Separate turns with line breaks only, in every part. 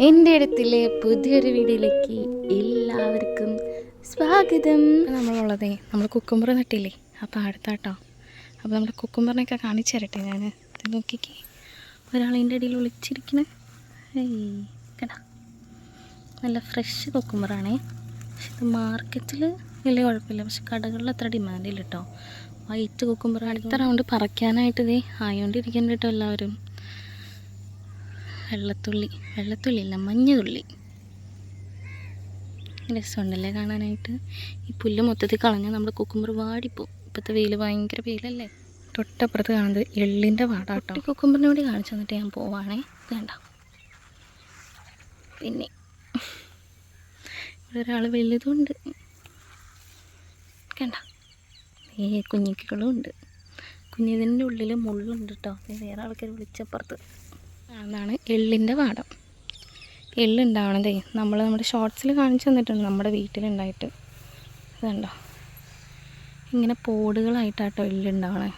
എൻ്റെ അടുത്തിലെ പുതിയൊരു വീഡിയോയിലേക്ക് എല്ലാവർക്കും സ്വാഗതം. നമ്മൾ കുക്കുംബർ നട്ടില്ലേ അപ്പോൾ അടുത്താട്ടോ. അപ്പോൾ നമ്മുടെ കുക്കുംബറിനെയൊക്കെ കാണിച്ചു തരട്ടെ ഞാൻ. ഇത് നോക്കിക്കേ, ഒരാളിൻ്റെ ഇടയിൽ ഒളിച്ചിരിക്കണേ. കേട്ടാ, നല്ല ഫ്രഷ് കുക്കുംബറാണേ. പക്ഷെ ഇത് മാർക്കറ്റിൽ വലിയ കുഴപ്പമില്ല, പക്ഷെ കടകളിൽ അത്ര ഡിമാൻഡില്ല കേട്ടോ. വൈറ്റ് കുക്കുംബർ അടുത്ത റൗണ്ട് പറിക്കാനായിട്ട് ഇതേ ആയോണ്ടിരിക്കുന്നുണ്ട് കേട്ടോ എല്ലാവരും. വെള്ളത്തുള്ളി അല്ല, മഞ്ഞതുള്ളി. രസമുണ്ടല്ലേ കാണാനായിട്ട്. ഈ പുല്ല് മൊത്തത്തിൽ കളഞ്ഞാൽ നമ്മുടെ കുക്കുംബർ വാടിപ്പോവും. ഇപ്പോഴത്തെ വെയിൽ ഭയങ്കര വെയിലല്ലേ. തൊട്ടപ്പുറത്ത് കാണുന്നത് എള്ളിൻ്റെ വാടാട്ടോ. കുക്കുംബറിനെ കൂടി കാണിച്ചു തന്നിട്ട് ഞാൻ പോവാണേ. വേണ്ട, പിന്നെ ഇവിടെ ഒരാൾ വലുതുണ്ട്, കണ്ട. കുഞ്ഞിക്കുകളും ഉണ്ട്. കുഞ്ഞിതിൻ്റെ ഉള്ളിൽ മുള്ളുണ്ട് കേട്ടോ. വേറെ ആൾക്കാർ വിളിച്ചപ്പുറത്ത് അതാണ് എള്ളിൻ്റെ വാടം. എള്ളുണ്ടാവണതേ നമ്മുടെ ഷോർട്സിൽ കാണിച്ചു തന്നിട്ടുണ്ട്, നമ്മുടെ വീട്ടിലുണ്ടായിട്ട്. ഇതുണ്ടോ, ഇങ്ങനെ പോടുകളായിട്ടാട്ടോ എള്ളുണ്ടാവണേ.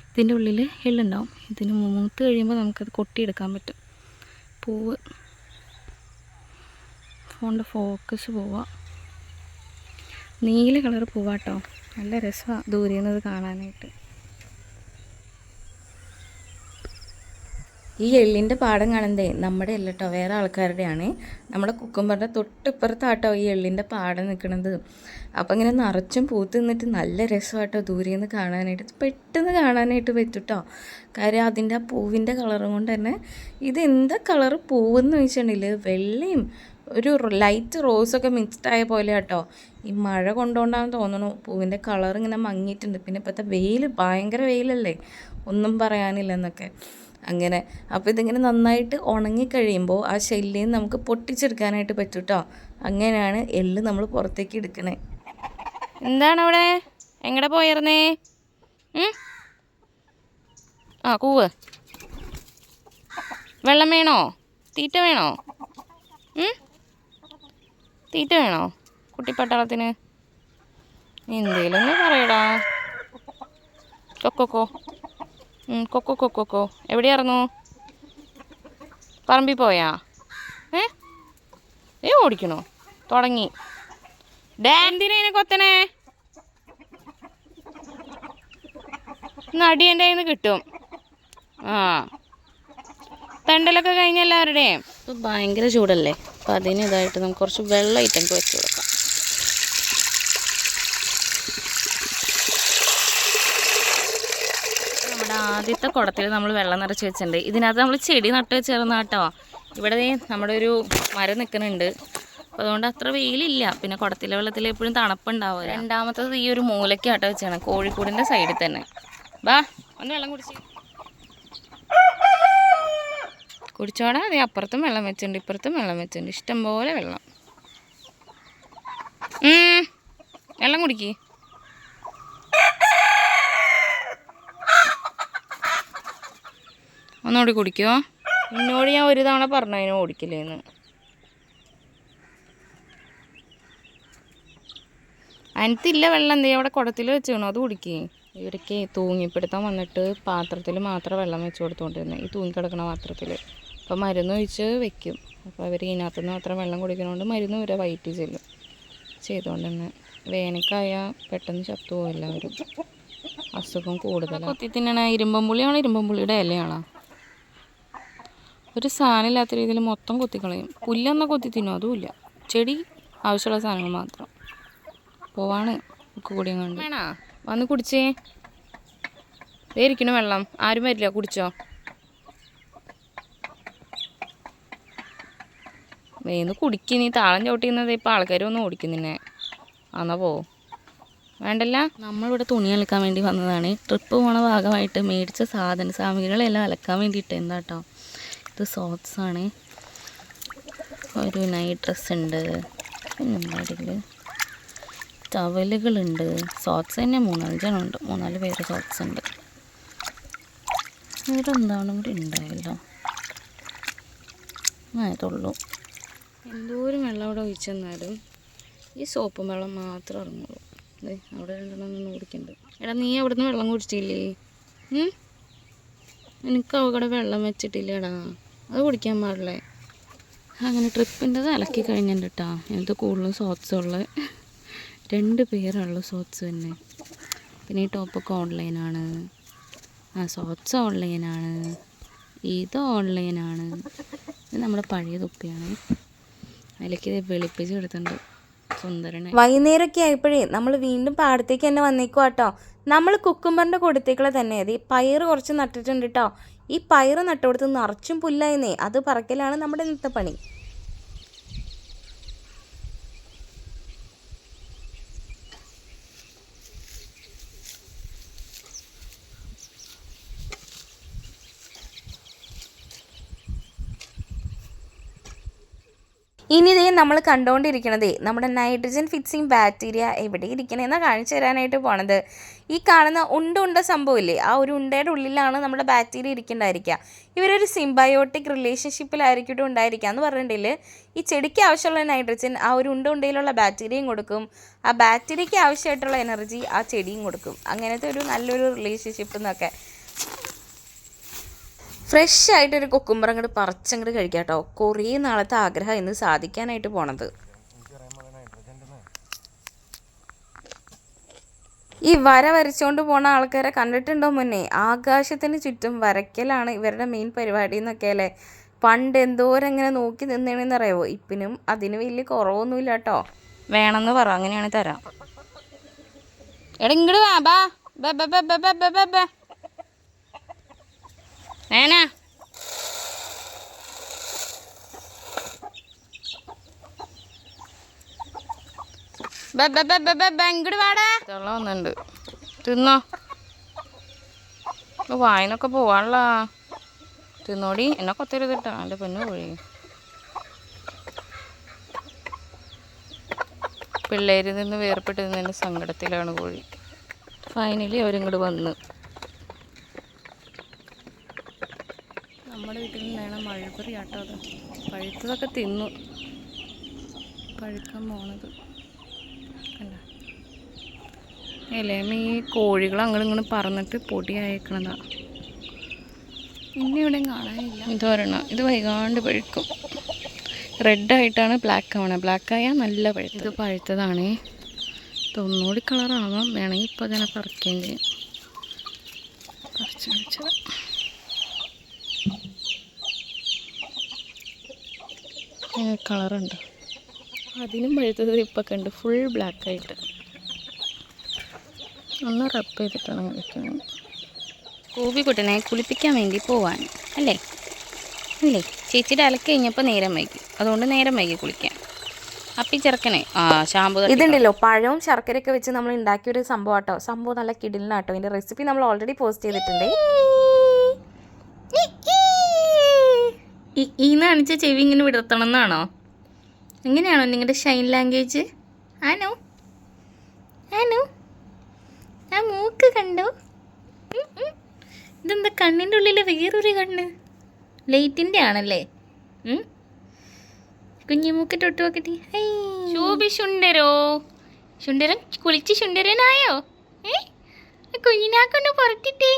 ഇതിൻ്റെ ഉള്ളിൽ എള്ളുണ്ടാവും. ഇതിന് മൂത്ത് കഴിയുമ്പോൾ നമുക്കത് കൊട്ടിയെടുക്കാൻ പറ്റും. പൂവ് ഫോണിൻ്റെ ഫോക്കസ് പോവാം. നീല കളർ പൂവാട്ടോ, നല്ല രസമാണ് ദൂരെ നിന്നത് കാണാനായിട്ട്. ഈ എള്ളിൻ്റെ പാടം കാണുന്നതേ നമ്മുടെ അല്ല കേട്ടോ, വേറെ ആൾക്കാരുടെയാണ്. നമ്മുടെ കുക്കുംബറിൻ്റെ തൊട്ടിപ്പുറത്താട്ടോ ഈ എള്ളിൻ്റെ പാടം നിൽക്കുന്നത്. അപ്പോൾ ഇങ്ങനെ നിറച്ചും പൂത്ത് നിന്നിട്ട് നല്ല രസമാട്ടോ ദൂരെ നിന്ന് കാണാനായിട്ട്. പെട്ടെന്ന് കാണാനായിട്ട് പറ്റും കേട്ടോ. കാര്യം അതിൻ്റെ ആ പൂവിൻ്റെ കളറും കൊണ്ട് തന്നെ. ഇത് എന്താ കളറ് പൂവെന്ന് ചോദിച്ചിട്ടുണ്ടെങ്കിൽ വെള്ളയും ഒരു ലൈറ്റ് റോസൊക്കെ മിക്സ്ഡ് ആയ പോലെ കേട്ടോ. ഈ മഴ കൊണ്ടുകൊണ്ടാണെന്ന് തോന്നുന്നു പൂവിൻ്റെ കളർ ഇങ്ങനെ മങ്ങിയിട്ടുണ്ട്. പിന്നെ ഇപ്പോഴത്തെ വെയിൽ ഭയങ്കര വെയിലല്ലേ, ഒന്നും പറയാനില്ലെന്നൊക്കെ അങ്ങനെ. അപ്പോൾ ഇതിങ്ങനെ നന്നായിട്ട് ഉണങ്ങിക്കഴിയുമ്പോൾ ആ ശല്യം നമുക്ക് പൊട്ടിച്ചെടുക്കാനായിട്ട് പറ്റും കേട്ടോ. അങ്ങനെയാണ് എള്ള് നമ്മൾ പുറത്തേക്ക് എടുക്കണേ. എന്താണ് അവിടെ, എങ്ങടെ പോയിരുന്നേ? ആ കൂവ്. വെള്ളം വേണോ? തീറ്റ വേണോ? തീറ്റ വേണോ കുട്ടിപ്പട്ടാളത്തിന്? എന്തേലും ഒന്ന് പറയടാ. കൊക്കോ കൊക്കോ എവിടെയായിരുന്നു? പറമ്പിൽ പോയാ? ഓടിക്കണോ? തുടങ്ങി. എന്തിനെ കൊത്തണേ? നടി എൻ്റെ കയ്യിൽ നിന്ന് കിട്ടും. ആ, തണ്ടലൊക്കെ കഴിഞ്ഞ എല്ലാവരുടെയും. ഇപ്പം ഭയങ്കര ചൂടല്ലേ, അപ്പം അതിന് ഇതായിട്ട് നമുക്ക് കുറച്ച് വെള്ളം ഐറ്റംസ് വെച്ച് കൊടുക്കാം. നമ്മുടെ ആദ്യത്തെ കുടത്തിൽ നമ്മൾ വെള്ളം നിറച്ച് വെച്ചിട്ടുണ്ട്. ഇതിനകത്ത് നമ്മൾ ചെടി നട്ട് വെച്ചിരുന്ന കേട്ടോ. ഇവിടെ നമ്മുടെ ഒരു മരം നിൽക്കുന്നുണ്ട്. അപ്പോൾ അതുകൊണ്ട് അത്ര വെയിലില്ല. പിന്നെ കുടത്തിലെ വെള്ളത്തിൽ എപ്പോഴും തണുപ്പുണ്ടാവും. രണ്ടാമത്തത് ഈ ഒരു മൂലയ്ക്കാട്ടോ വെച്ചാണ്, കോഴിക്കൂടിൻ്റെ സൈഡിൽ തന്നെ. വാ, ഒന്ന് വെള്ളം കുടിച്ചോടാ. അതെ, അപ്പുറത്തും വെള്ളം വെച്ചിട്ടുണ്ട്, ഇപ്പുറത്തും വെള്ളം വെച്ചിട്ടുണ്ട്, ഇഷ്ടംപോലെ വെള്ളം. വെള്ളം കുടിക്ക്. ഒന്നുകൂടി കുടിക്കുമോ? എന്നോട് ഞാൻ ഒരു തവണ പറഞ്ഞു അതിനെ ഓടിക്കില്ലേന്ന്. അതിനകത്തില്ല വെള്ളം, എന്തേ അവിടെ കുടത്തിൽ വെച്ചേണോ, അത് കുടിക്കേ. ഇവരൊക്കെ തൂങ്ങിപ്പിടുത്തം വന്നിട്ട് പാത്രത്തിൽ മാത്രം വെള്ളം വെച്ച് കൊടുത്തുകൊണ്ടിരുന്നത്, ഈ തൂങ്ങിക്കിടക്കണ പാത്രത്തിൽ. അപ്പോൾ മരുന്ന് ഒഴിച്ച് വെക്കും. അപ്പോൾ അവർ ഇതിനകത്തുനിന്ന് മാത്രം വെള്ളം കുടിക്കുന്നതുകൊണ്ട് മരുന്ന് ഇവരെ വയറ്റിൽ ചെല്ലും ചെയ്തുകൊണ്ട് തന്നെ. വേനൽക്കായാൽ പെട്ടെന്ന് ചത്തുപോകും എല്ലാവരും, അസുഖം കൂടുതലാണ്. കൊത്തി തിന്നണ ഇരുമ്പമ്പുള്ളിയാണോ ഇരുമ്പമ്പുള്ളിയുടെ ഇലയാണോ? ഒരു സാധനം ഇല്ലാത്ത രീതിയിൽ മൊത്തം കൊത്തിക്കളയും. പുല്ലൊന്നും കൊത്തി തിന്നും, അതുമില്ല. ചെടി ആവശ്യമുള്ള സാധനങ്ങൾ മാത്രം. പോവാണ് കൂടിയും കൊണ്ട്. വേണോ? വന്ന് കുടിച്ചേ. ഇരിക്കണ വെള്ളം ആരും വരില്ല, കുടിച്ചോ. വേന്ന് കുടിക്ക്. നീ താളം ചവിട്ടിക്കുന്നത് ഇപ്പോൾ ആൾക്കാർ വന്ന് ഓടിക്കും നിന്നെ. ആന്നാ പോവും, വേണ്ടല്ല. നമ്മളിവിടെ തുണി അലക്കാൻ വേണ്ടി വന്നതാണ്. ട്രിപ്പ് പോണ ഭാഗമായിട്ട് മേടിച്ച സാമഗ്രികളെല്ലാം അലക്കാൻ വേണ്ടിയിട്ട്. എന്താട്ടോ, ഇത് സോക്സാണ്, ഒരു നൈറ്റ് ഡ്രസ്സ് ഉണ്ട്, പിന്നെ ടവലുകളുണ്ട്. സോക്സ് തന്നെ 3-5 ഉണ്ട്, 3-4 പേര് സോക്സ് ഉണ്ട്. ഇവിടെ എന്താണ് കൂടി ഉണ്ടായല്ലോ. ഇതുള്ളൂ. എന്തോരം വെള്ളം അവിടെ ഒഴിച്ചെന്നാലും ഈ സോപ്പും വെള്ളം മാത്രം ഇറങ്ങുള്ളൂ. അവിടെ രണ്ടെണ്ണം കുടിക്കുന്നുണ്ട്. എടാ, നീ അവിടെ നിന്ന് വെള്ളം കുടിച്ചില്ലേ? എനിക്ക് അവിടെ വെള്ളം വെച്ചിട്ടില്ലടാ, അത് കുടിക്കാൻ പാടില്ലേ. അങ്ങനെ ട്രിപ്പിൻ്റെത് അലക്കി കഴിഞ്ഞിട്ട് കേട്ടോ. എനിക്ക് കൂടുതലും സോക്സ് ഉള്ളത് 2 പേരുള്ള സോക്സ് തന്നെ. പിന്നെ ഈ ടോപ്പൊക്കെ ഓൺലൈനാണ്, സോക്സ് ഓൺലൈനാണ്, ഇത് ഓൺലൈനാണ്. ഇത് നമ്മുടെ പഴയ തൊപ്പിയാണ്, അതിലേക്ക് വെളുപ്പിച്ച് എടുത്തിട്ടുണ്ട് സുന്ദരനെ. വൈകുന്നേരമൊക്കെ ആയപ്പോഴേ നമ്മൾ വീണ്ടും പാടത്തേക്ക് തന്നെ വന്നേക്കും കേട്ടോ. നമ്മൾ കുക്കുംബറിൻ്റെ കൊടുത്തേക്കുള്ള തന്നെ അത് പയറ് കുറച്ച് നട്ടിട്ടുണ്ട് കേട്ടോ. ഈ പയറ് നട്ടുകൊടുത്ത് നിറച്ചും പുല്ലായിരുന്നേ, അത് പറക്കലാണ് നമ്മുടെ ഇന്നത്തെ പണി. ഇനി ഇതേ നമ്മൾ കണ്ടുകൊണ്ടിരിക്കണതേ നമ്മുടെ നൈട്രജൻ ഫിക്സിങ് ബാക്ടീരിയ എവിടെ ഇരിക്കണമെന്നാണ് കാണിച്ചു തരാനായിട്ട് പോണത്. ഈ കാണുന്ന ഉണ്ട സംഭവമില്ലേ, ആ ഒരു ഉണ്ടയുടെ ഉള്ളിലാണ് നമ്മുടെ ബാക്ടീരിയ ഇരിക്കേണ്ടായിരിക്കുക. ഇവരൊരു സിംബയോട്ടിക് റിലേഷൻഷിപ്പിലായിരിക്കും ഉണ്ടായിരിക്കുക എന്ന് പറഞ്ഞിട്ടുണ്ടെങ്കിൽ ഈ ചെടിക്ക് ആവശ്യമുള്ള നൈട്രജൻ ആ ഒരു ഉണ്ടയിലുള്ള ബാക്ടീരിയയും കൊടുക്കും, ആ ബാക്ടീരിയയ്ക്ക് ആവശ്യമായിട്ടുള്ള എനർജി ആ ചെടിയും കൊടുക്കും. അങ്ങനത്തെ ഒരു നല്ലൊരു റിലേഷൻഷിപ്പ് എന്നൊക്കെ. ഫ്രഷ് ആയിട്ടൊരു കുക്കുംബർ അങ്ങോട്ട് പറിച്ചങ്ങോട്ട് കഴിക്കാം കേട്ടോ. കുറേ നാളത്തെ ആഗ്രഹം ഇന്ന് സാധിക്കാനായിട്ട് പോണത്. ഈ വര വരച്ചുകൊണ്ട് പോണ ആൾക്കാരെ കണ്ടിട്ടുണ്ടോ മുന്നേ? ആകാശത്തിന് ചുറ്റും വരയ്ക്കലാണ് ഇവരുടെ മെയിൻ പരിപാടി എന്നൊക്കെ അല്ലേ. പണ്ട് എന്തോരം എങ്ങനെ നോക്കി നിന്നേണെന്നറിയാവോ. ഇപ്പിനും അതിന് വലിയ കുറവൊന്നുമില്ല കേട്ടോ. വേണമെന്ന് പറ, അങ്ങനെയാണ് തരാം. എടാ ഇങ്ങോട്ട് വാ, ബാ ബാ ഏനാ ഇങ്ങോട്ട് വാടാ. വെള്ളം വന്നുണ്ട്, തിന്നോ. വായനൊക്കെ പോവാനുള്ള തിന്നോടി, എന്നെ കൊത്തരുത് കേട്ടോ എൻ്റെ പൊന്നു കോഴി. പിള്ളേരിൽ നിന്ന് വേർപ്പെട്ട് നിന്നതിൻ്റെ സങ്കടത്തിലാണ് കോഴി. ഫൈനലി അവരിങ്ങോട്ട് വന്ന്. നമ്മുടെ വീട്ടിൽ നിന്നാണ് മഴപ്പറി ആട്ടോ. അത് പഴുത്തതൊക്കെ തിന്നു, പഴുക്കാൻ പോണത് അല്ല. ഇലേമ ഈ കോഴികൾ അങ്ങോട്ട് ഇങ്ങനെ പറന്നിട്ട് പൊടി അയക്കണതാ. ഇനി ഇവിടെയും കാണാനില്ല. ഇതൊരെണ്ണം, ഇത് വൈകാണ്ട് പഴുക്കും. റെഡായിട്ടാണ് ബ്ലാക്ക് ആവണത്. ബ്ലാക്കായാൽ നല്ല പഴുത്ത്. ഇത് പഴുത്തതാണേ. തൊന്നൂടി കളറാവാം, വേണമെങ്കിൽ ഇപ്പോൾ തന്നെ പറിക്കുകയും ചെയ്യും. പറിച്ച് വെച്ചത് കളറുണ്ട്. അതിനും പഴുത്തത് ഇപ്പൊക്കെ ഉണ്ട്, ഫുൾ ബ്ലാക്കായിട്ട്. ഒന്ന് റബ്ബ് ചെയ്തിട്ടാണ് കഴിക്കുന്നത്. കൂബിക്കുട്ടനെ കുളിപ്പിക്കാൻ വേണ്ടി പോവാൻ അല്ലേ അല്ലേ. ചേച്ചിയുടെ അലക്ക് കഴിഞ്ഞപ്പോൾ നേരം വൈകി, അതുകൊണ്ട് നേരം വൈകി കുളിക്കാൻ. അപ്പി ചെറുക്കനെ ഷാമ്പു ഇതുണ്ടല്ലോ, പഴവും ശർക്കരയൊക്കെ വെച്ച് നമ്മൾ ഉണ്ടാക്കിയൊരു സംഭവം കേട്ടോ. സംഭവം നല്ല കിടിലനാട്ടോ. ഇതിൻ്റെ റെസിപ്പി നമ്മൾ ഓൾറെഡി പോസ്റ്റ് ചെയ്തിട്ടുണ്ട്. ഈന്ന് കാണിച്ച ചെവി ഇങ്ങനെ വിടർത്തണം എന്നാണോ? എങ്ങനെയാണോ നിങ്ങളുടെ ഷൈൻ ലാംഗ്വേജ്? ആനോ ആനോ ആ മൂക്ക് കണ്ടോ? ഇതെന്താ കണ്ണിൻ്റെ ഉള്ളിൽ വേറൊരു കണ്ണ്? ലൈറ്റിൻ്റെ ആണല്ലേ. കുഞ്ഞിമൂക്ക് തൊട്ട് നോക്കട്ടെ. ശോഭി ശുണ്ടരോ, ശുണ്ടരൻ കുളിച്ച് ശുണ്ടരനായോ? കുഞ്ഞിനാക്കൊന്ന് പുറത്തിട്ടേ,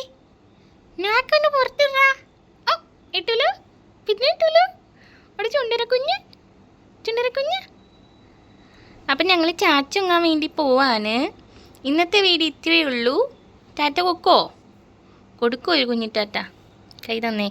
നാക്കൊന്ന് പുറത്തിടാ. ഓ ഇട്ടുലോ, പിന്നെ ഇട്ടുലോ. അവിടെ ചുണ്ടരക്കുഞ്ഞ്, ചുണ്ടരക്കുഞ്ഞ്. അപ്പം ഞങ്ങൾ ചാച്ചുങ്ങാൻ വേണ്ടി പോവാന്. ഇന്നത്തെ വീഡിയോ ഇത്രയേ ഉള്ളൂ. ടാറ്റ കൊടുക്കോ? കൊടുക്കോ ഒരു കുഞ്ഞിട്ടാറ്റ? കൈ തന്നേ.